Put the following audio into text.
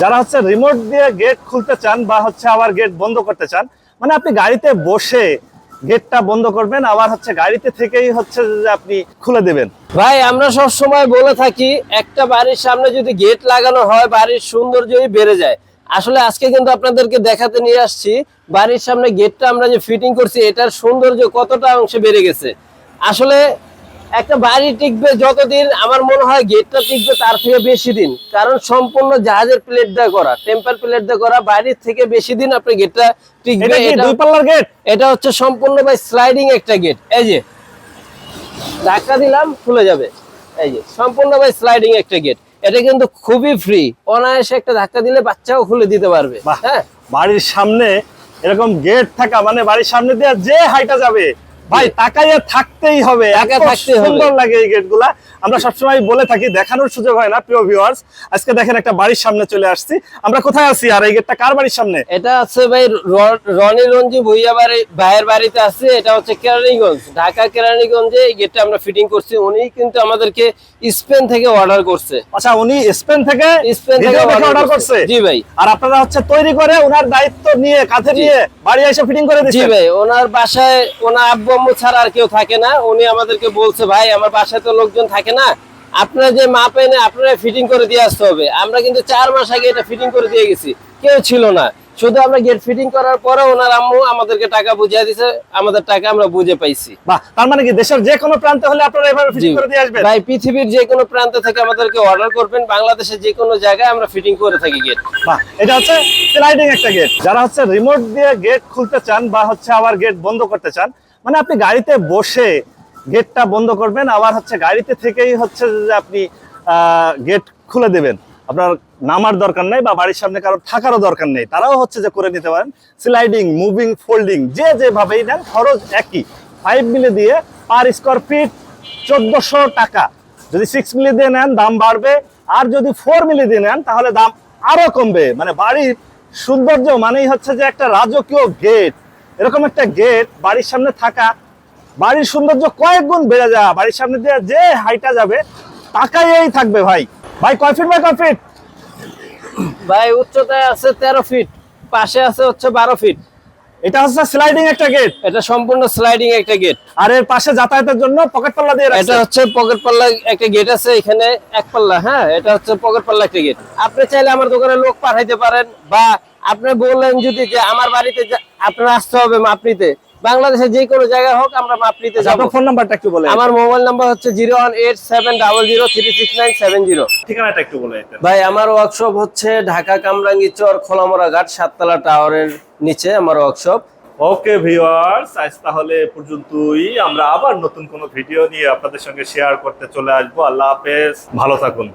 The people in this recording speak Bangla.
যারা হচ্ছে রিমোট দিয়ে গেট খুলতে চান বা হচ্ছে আবার গেট বন্ধ করতে চান, মানে আপনি গাড়িতে বসে গেটটা বন্ধ করবেন, আবার হচ্ছে গাড়িতে থেকেই হচ্ছে যে আপনি খুলে দেবেন। ভাই আমরা সব সময় বলে থাকি একটা বাড়ির সামনে যদি গেট লাগানো হয় বাড়ির সৌন্দর্যই বেড়ে যায়। আসলে আজকে কিন্তু আপনাদেরকে দেখাতে নিয়ে আসছি বাড়ির সামনে গেটটা আমরা যে ফিটিং করছি এটার সৌন্দর্য কতটা অংশে বেড়ে গেছে। আসলে একটা বাড়ি টিকবে যতদিন, আমার মনে হয় গেটটা টিকবে তার থেকে বেশি দিন, কারণ সম্পূর্ণ জাহাজের প্লেট দিয়ে করা, টেম্পার প্লেট দিয়ে করা, বাড়ির থেকে বেশি দিন আপনি গেটটা টিকবে। এটা দুই পাল্লার গেট, এটা হচ্ছে সম্পূর্ণ ভাই স্লাইডিং একটা গেট। এই যে ধাক্কা দিলাম খুলে যাবে, এই যে সম্পূর্ণ ভাই স্লাইডিং একটা গেট। এটা কিন্তু খুবই ফ্রি, অনায়াসে একটা ধাক্কা দিলে বাচ্চাও খুলে দিতে পারবে। হ্যাঁ, বাড়ির সামনে এরকম গেট থাকা মানে বাড়ির সামনে দিয়ে যে হাইটা যাবে ভাই তাকাইয়া থাকতেই হবে, সুন্দর লাগে এই গেটগুলা। আমরা সবসময় বলে থাকি, দেখানোর সুযোগ হয় না প্রিয় ভিউয়ার্স। আজকে দেখেন একটা বাড়ির সামনে চলে আসছি, আমরা কোথায় আছি আর এই গেটটা কার বাড়ির সামনে? এটা আছে ভাই রনি রঞ্জি ভুইয়া ভাইয়ের বাড়িতে আছে। এটা হচ্ছে কেরানীগঞ্জ, ঢাকা কেরানীগঞ্জে এই গেটটা আমরা ফিটিং করছি। উনি কিন্তু আমাদেরকে স্পেন থেকে অর্ডার করছে। আচ্ছা, উনি স্পেন থেকে অর্ডার করছে? জি ভাই। আর আপনারা হচ্ছে তৈরি করে ওনার দায়িত্ব নিয়ে কাঁধে নিয়ে বাড়ি এসে ফিটিং করে দিচ্ছেন? জি ভাই, ওনার বাসায় ওনার আব্বু আম্মু ছাড়া আর কেউ থাকে না। উনি আমাদেরকে বলছে ভাই আমার বাসায় তো লোকজন থাকে না, আপনারা যে মাপ এনে আপনারা ফিটিং করে দিয়ে আসতে হবে। আমরা কিন্তু 4 মাস আগে এটা ফিটিং করে দিয়ে গেছি, কেউ ছিল না, শুধু আমরা গেট ফিটিং করার পরে ওনার আম্মু আমাদেরকে টাকা বুঝিয়ে দিয়েছে, আমাদের টাকা আমরা বুঝে পাইছি। বাহ, তার মানে কি দেশের যে কোনো প্রান্তে হলে আপনারা এভাবে ফিটিং করে দিয়ে আসবেন? ভাই পৃথিবীর যে কোনো প্রান্ত থেকে আমাদেরকে অর্ডার করবেন, বাংলাদেশের যে কোনো জায়গায় আমরা ফিটিং করে থাকি গেট। বাহ, এটা হচ্ছে স্লাইডিং একটা গেট। যারা হচ্ছে রিমোট দিয়ে গেট খুলতে চান বা হচ্ছে আবার গেট বন্ধ করতে চান, মানে আপনি গাড়িতে বসে গেটটা বন্ধ করবেন, আবার হচ্ছে গাড়িতে থেকেই হচ্ছে যে আপনি গেট খুলে দেবেন। আপনার নামার দরকার নেই বা বাড়ির সামনে কারো থাকারও দরকার নেই, তারাও হচ্ছে যে করে নিতে পারেন। স্লাইডিং, মুভিং, ফোল্ডিং যেভাবেই নেন খরচ একই। 5 মিলি দিয়ে পার স্কোয়ার ফিট 1400 টাকা। যদি 6 মিলি দিয়ে নেন দাম বাড়বে, আর যদি 4 মিলি দিয়ে নেন তাহলে দাম আরো কমবে। মানে বাড়ির সৌন্দর্য মানেই হচ্ছে যে একটা রাজকীয় গেট। এরকম একটা গেট বাড়ির সামনে থাকা বাড়ির সৌন্দর্য কয়েক গুণ বেড়ে যায়। বাড়ির সামনে দিয়ে যে হাইটা যাবে তাকাইয়েই থাকবে। ভাই কয় ফিট বাই কয় ফিট? ভাই উচ্চতায় আছে 13 ফিট, পাশে আছে হচ্ছে 12 ফিট। এটা হচ্ছে স্লাইডিং একটা গেট, এটা সম্পূর্ণ স্লাইডিং একটা গেট। আর এর পাশে যাতায়াতের জন্য পকেট পাল্লা দিয়ে রাখছে। এটা হচ্ছে পকেট পাল্লা একটা গেট আছে এখানে, এক পাল্লা। হ্যাঁ, এটা হচ্ছে পকেট পাল্লা একটা গেট। আপনি চাইলে আমার দোকানে লোক পাঠাইতে পারেন, বা আপনি বললেন যদি যে আমার বাড়িতে আপনার আসতে হবে মাপ নিতে, বাংলাদেশের যে কোনো জায়গায় হোক আমরা মাপ নিতে যাব। আপনার ফোন নাম্বারটা একটু বলেন। আমার মোবাইল নাম্বার হচ্ছে 01870036970। ঠিকানাটা একটু বলে দিন ভাই। আমার ওয়ার্কশপ হচ্ছে ঢাকা কামরাঙ্গী চর, খোলামোড়া ঘাট, 7তলা টাওয়ারের নিচে আমার ওয়ার্কশপ। ওকে ভিউয়ার্স, আজ তাহলে পর্যন্তই। আমরা আবার নতুন কোনো ভিডিও নিয়ে আপনাদের সঙ্গে শেয়ার করতে চলে আসবো। আল্লাহ হাফেজ, ভালো থাকুন।